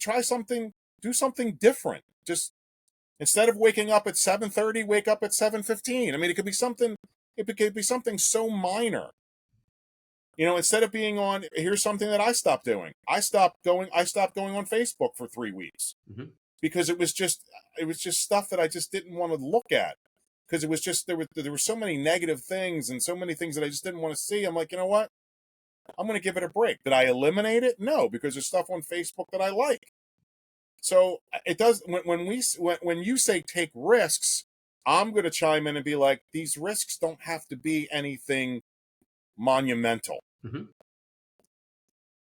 try something, do something different. Just instead of waking up at 7:30, wake up at 7:15. I mean, it could be something. It could be something so minor. Instead of being on, here's something that I stopped doing. I stopped going. I stopped going on Facebook for 3 weeks hmm because it was just stuff that I just didn't want to look at because it was just there were so many negative things and so many things that I just didn't want to see. I'm like, you know what? I'm going to give it a break. Did I eliminate it? No, because there's stuff on Facebook that I like. So it does when you say take risks, I'm going to chime in and be like, these risks don't have to be anything monumental. hmm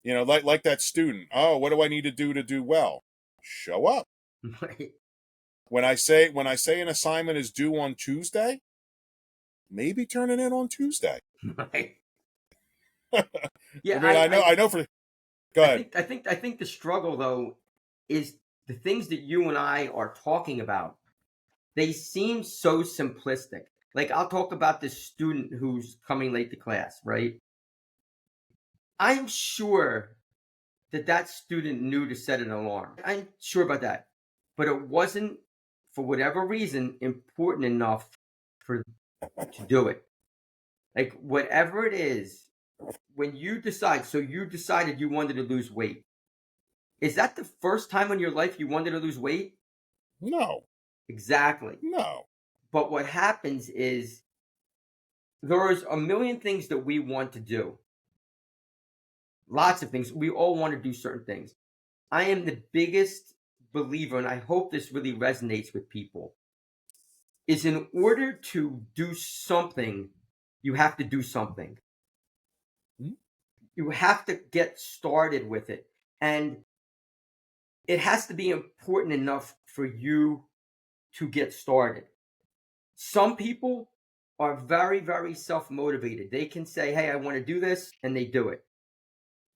Like that student. Oh, what do I need to do well? Show up. right, When I say an assignment is due on Tuesday, maybe turn it in on Tuesday. right. I Yeah, mean, I know for go ahead. I think the struggle though is the things that you and I are talking about. They seem so simplistic. Like I'll talk about this student who's coming late to class, right? I'm sure that that student knew to set an alarm. I'm sure about that. But it wasn't, for whatever reason, important enough for to do it. Like whatever it is, when you decide, so you decided you wanted to lose weight. Is that the first time in your life you wanted to lose weight? No, Exactly. no. But what happens is there's a million things that we want to do. Lots of things. We all want to do certain things. I am the biggest believer, and I hope this really resonates with people, is in order to do something, you have to do something. Hmm? You have to get started with it. And it has to be important enough for you to get started. Some people are very, very self motivated. They can say, hey, I want to do this, and they do it.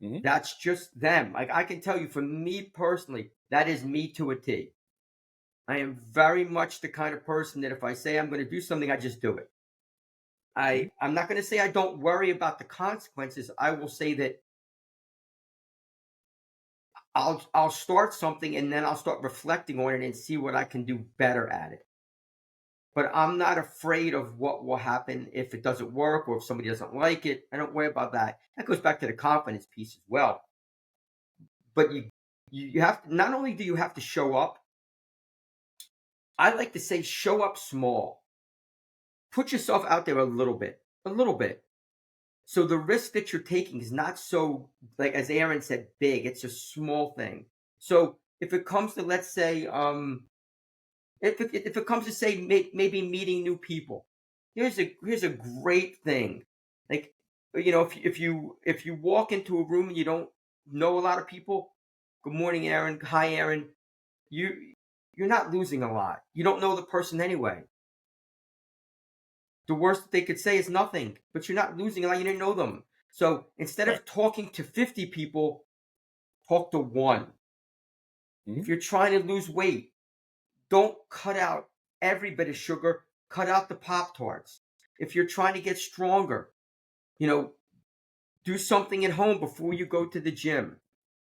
Hmm. That's just them. Like I can tell you, for me personally, that is me to a T. I am very much the kind of person that if I say I'm going to do something, I just do it. Hmm. I'm not going to say I don't worry about the consequences. I will say that I'll start something and then I'll start reflecting on it and see what I can do better at it. But I'm not afraid of what will happen if it doesn't work or if somebody doesn't like it. I don't worry about that. That goes back to the confidence piece as well. But you have to, not only do you have to show up, I like to say show up small. Put yourself out there a little bit. A little bit. So the risk that you're taking is not so, like as Aaron said, big. It's a small thing. So if it comes to, let's say, if it comes to say maybe meeting new people, here's a great thing. Like if you walk into a room and you don't know a lot of people, good morning, Aaron. Hi, Aaron. You you're not losing a lot. You don't know the person anyway. The worst that they could say is nothing, but you're not losing a lot. You didn't know them. So instead Right. of talking to 50 people, talk to one. Hmm. If you're trying to lose weight, don't cut out every bit of sugar, cut out the Pop Tarts. If you're trying to get stronger, you know, do something at home before you go to the gym.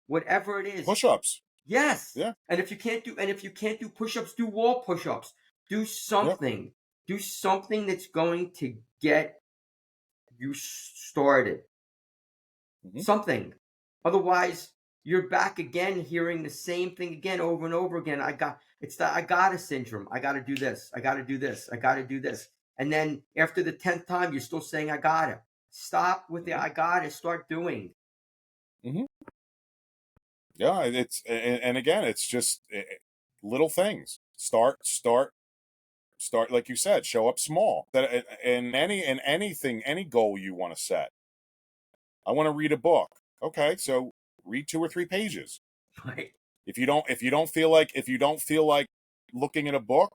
Whatever it is. Push-ups. Yes. Yeah. And if you can't do push-ups, do wall push-ups. Do Yep. something. Do something that's going to get you started. Hmm. Something. Otherwise, you're back again hearing the same thing again over and over again. It's the I gotta syndrome. I gotta do this. I gotta do this. I gotta do this. And then after the 10th time, you're still saying I gotta. Stop with the Hmm. I gotta. Start doing. Hmm. Yeah. And again, it's just little things. Start like you said. Show up small. That in anything, any goal you want to set. I want to read a book. Okay, so read 2 or 3 pages. Right. If you don't feel like looking at a book,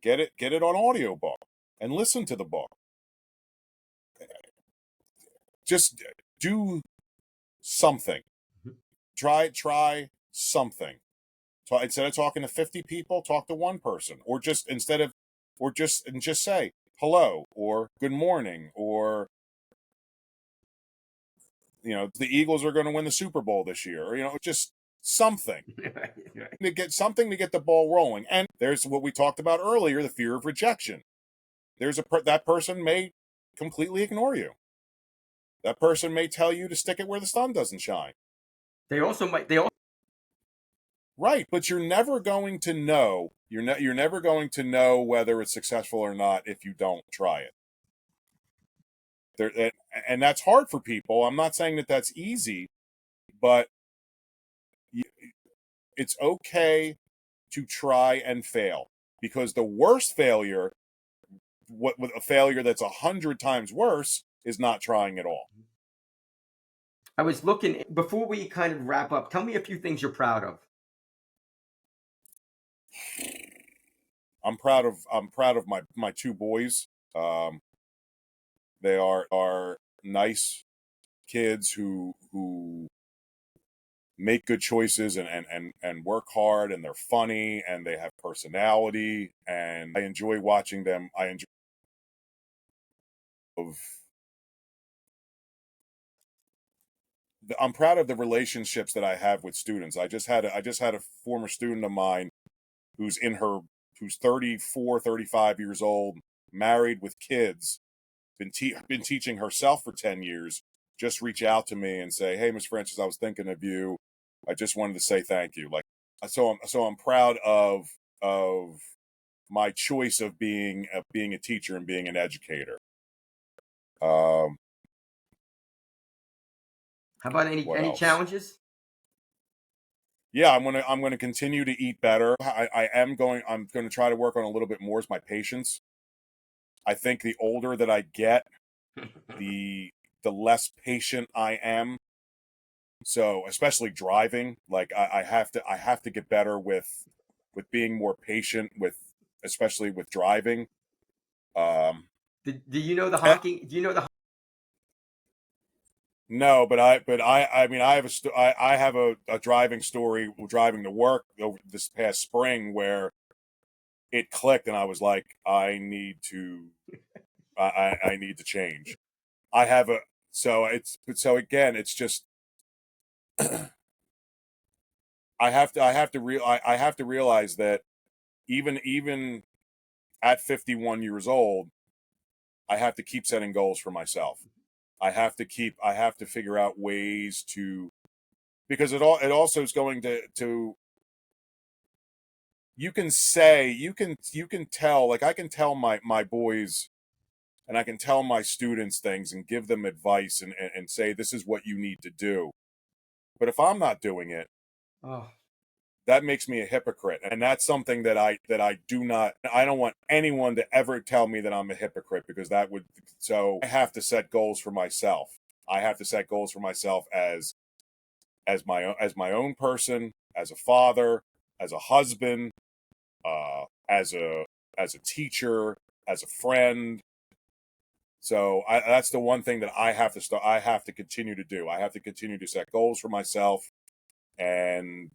Get it on audiobook and listen to the book. Just do something. Try something. So instead of talking to 50 people, talk to one person, or just just say hello or good morning, or the Eagles are going to win the Super Bowl this year, or just something Right, right. to get the ball rolling. And there's what we talked about earlier, the fear of rejection. That person may completely ignore you. That person may tell you to stick it where the sun doesn't shine. They also might. They also. Right, but you're never going to know. You're never going to know whether it's successful or not if you don't try it. And that's hard for people. I'm not saying that that's easy, but it's okay to try and fail, because the worst failure, with a failure that's 100 times worse, is not trying at all. I was looking before we kind of wrap up. Tell me a few things you're proud of. I'm proud of my two boys. They are nice kids who make good choices and work hard, and they're funny and they have personality, and I enjoy watching them. I enjoy of I'm proud of the relationships that I have with students. I just had a former student of mine who's 34, 35 years old, married with kids, been teaching herself for 10 years, just reach out to me and say, "Hey, Miss Francis, I was thinking of you. I just wanted to say thank you." Like, so I'm proud of my choice of being a teacher and being an educator. Um, How about what any else? challenges? Yeah, I'm gonna continue to eat better. I'm gonna try to work on a little bit more is my patience. I think the older that I get, the less patient I am. So especially driving, like I have to get better with being more patient with, especially with driving. Um, Do you know the eh, honking? Do you know the? no, I mean I have a driving story driving to work over this past spring where it clicked and I was like, I need to change. I have a so again it's just I have to realize that even at 51 years old, I have to keep setting goals for myself. I have to figure out ways to, because it also is going to you can tell, like I can tell my boys and I can tell my students things and give them advice and say this is what you need to do. But if I'm not doing it, Oh, that makes me a hypocrite, and that's something that I do not, I don't want anyone to ever tell me that I'm a hypocrite, because that would, so I have to set goals for myself. I have to set goals for myself as my own person, as a father, as a husband, as a teacher, as a friend. So that's the one thing that I have to continue to do. I have to continue to set goals for myself and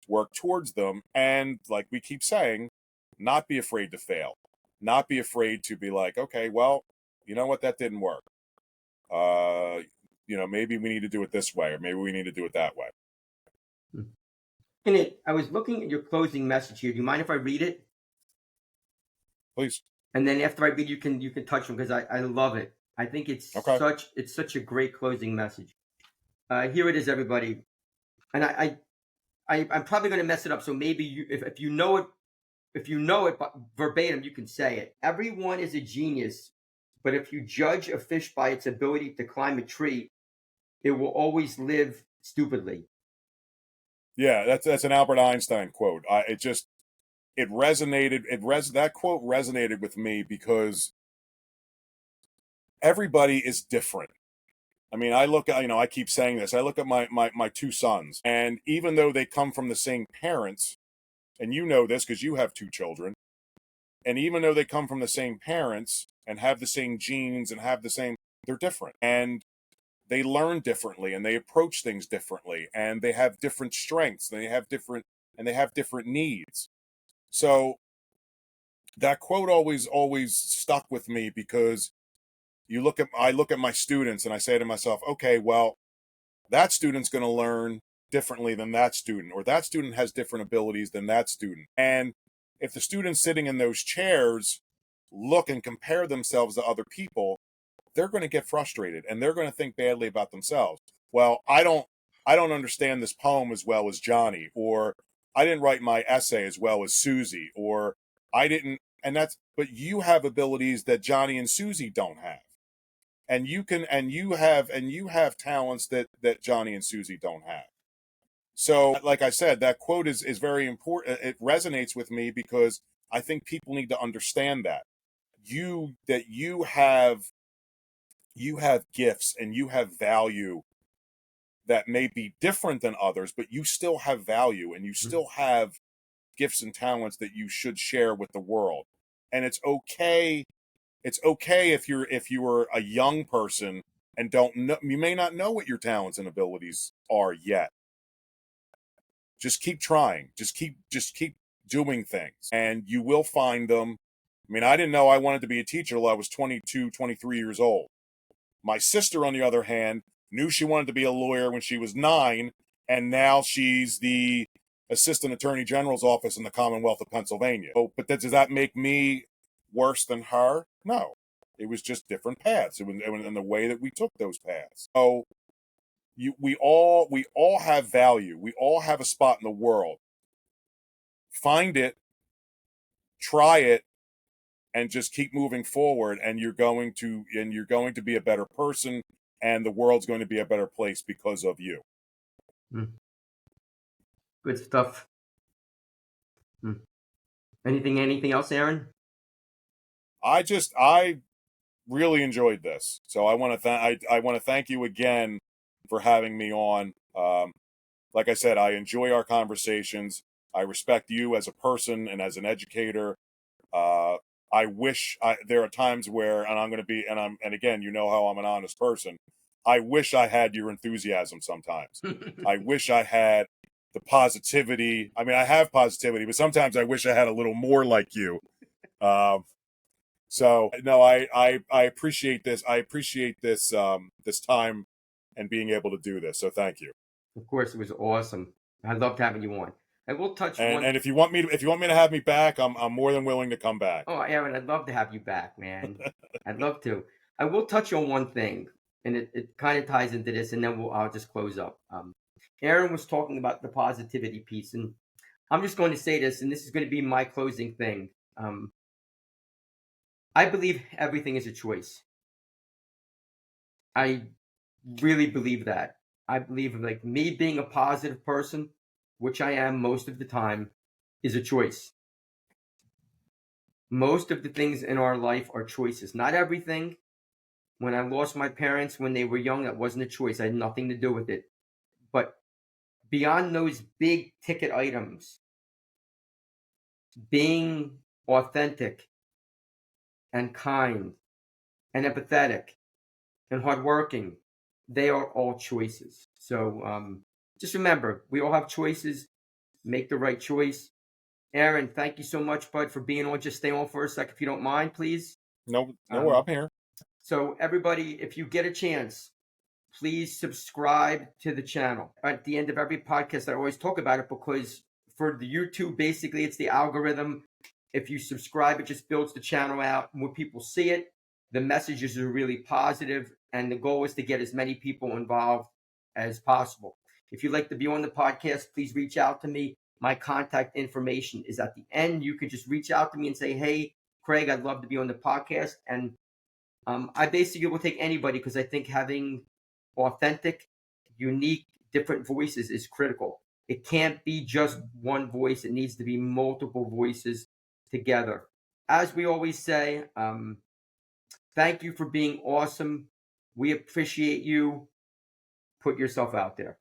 work towards them. And like we keep saying, not be afraid to fail. Not be afraid to be like, okay, well, you know what, that didn't work. Uh, maybe we need to do it this way, or maybe we need to do it that way. I was looking at your closing message here. Do you mind if I read it? Please. And then after I read, you can touch them because I love it. I think Okay. it's such a great closing message. Here it is, everybody. And I'm probably going to mess it up. So maybe if you know it, verbatim, you can say it. Everyone is a genius, but if you judge a fish by its ability to climb a tree, it will always live stupidly. Yeah, that's an Albert Einstein quote. It resonated. That quote resonated with me because everybody is different. I mean, I look at, I keep saying this. I look at my two sons, and even though they come from the same parents, and you know this because you have two children, And even though they come from the same parents and have the same genes and have the same, they're different. And they learn differently and they approach things differently and they have different strengths and they have different needs. So that quote always stuck with me because I look at my students and I say to myself, okay, well, that student's going to learn differently than that student, or that student has different abilities than that student. And if the students sitting in those chairs look and compare themselves to other people, they're going to get frustrated and they're going to think badly about themselves. Well, I don't understand this poem as well as Johnny, or I didn't write my essay as well as Susie, or I didn't, and that's, but you have abilities that Johnny and Susie don't have. And you have talents that Johnny and Susie don't have. So, like I said, that quote is very important. It resonates with me because I think people need to understand that you have gifts and you have value that may be different than others, but you still have value and you still have gifts and talents that you should share with the world. And it's okay. It's okay if you are a young person and don't know, you may not know what your talents and abilities are yet. Just keep trying. Just keep doing things and you will find them. I mean, I didn't know I wanted to be a teacher till I was 22, 23 years old. My sister, on the other hand, knew she wanted to be a lawyer when she was 9, and now she's the assistant attorney general's office in the Commonwealth of Pennsylvania. Oh, but does that make me worse than her? No. It was just different paths. It was in the way that we took those paths. So we all have value. We all have a spot in the world. Find it, try it, and just keep moving forward, and you're going to be a better person, and the world's going to be a better place because of you. Good stuff. Anything else, Aaron? I really enjoyed this, so I want to thank you again for having me on. Like I said, I enjoy our conversations. I respect you as a person and as an educator. I wish there are times where, and I'm going to be, and again, you know how I'm an honest person. I wish I had your enthusiasm sometimes. I wish I had the positivity. I mean, I have positivity, but sometimes I wish I had a little more like you. So no, I appreciate this. I appreciate this, this time and being able to do this. So thank you. Of course, it was awesome. I loved having you on. I will touch one. And if you want me to have me back, I'm more than willing to come back. Oh, Aaron, I'd love to have you back, man. I'd love to. I will touch on one thing, and it kind of ties into this, and then I'll just close up. Aaron was talking about the positivity piece, and I'm just going to say this, and this is going to be my closing thing. I believe everything is a choice. I really believe that. I believe like me being a positive person, which I am most of the time, is a choice. Most of the things in our life are choices. Not everything. When I lost my parents when they were young, that wasn't a choice. I had nothing to do with it. But beyond those big ticket items, being authentic and kind and empathetic and hardworking, they are all choices. So just remember, we all have choices. Make the right choice. Aaron, thank you so much, bud, for being on. Just stay on for a sec if you don't mind, please. No, I'm here. So everybody, if you get a chance, please subscribe to the channel. At the end of every podcast, I always talk about it because for the YouTube, basically, it's the algorithm. If you subscribe, it just builds the channel out. When people see it, the messages are really positive, and the goal is to get as many people involved as possible. If you'd like to be on the podcast, please reach out to me. My contact information is at the end. You can just reach out to me and say, hey, Craig, I'd love to be on the podcast. And I basically will take anybody because I think having authentic, unique, different voices is critical. It can't be just one voice. It needs to be multiple voices together. As we always say, thank you for being awesome. We appreciate you. Put yourself out there.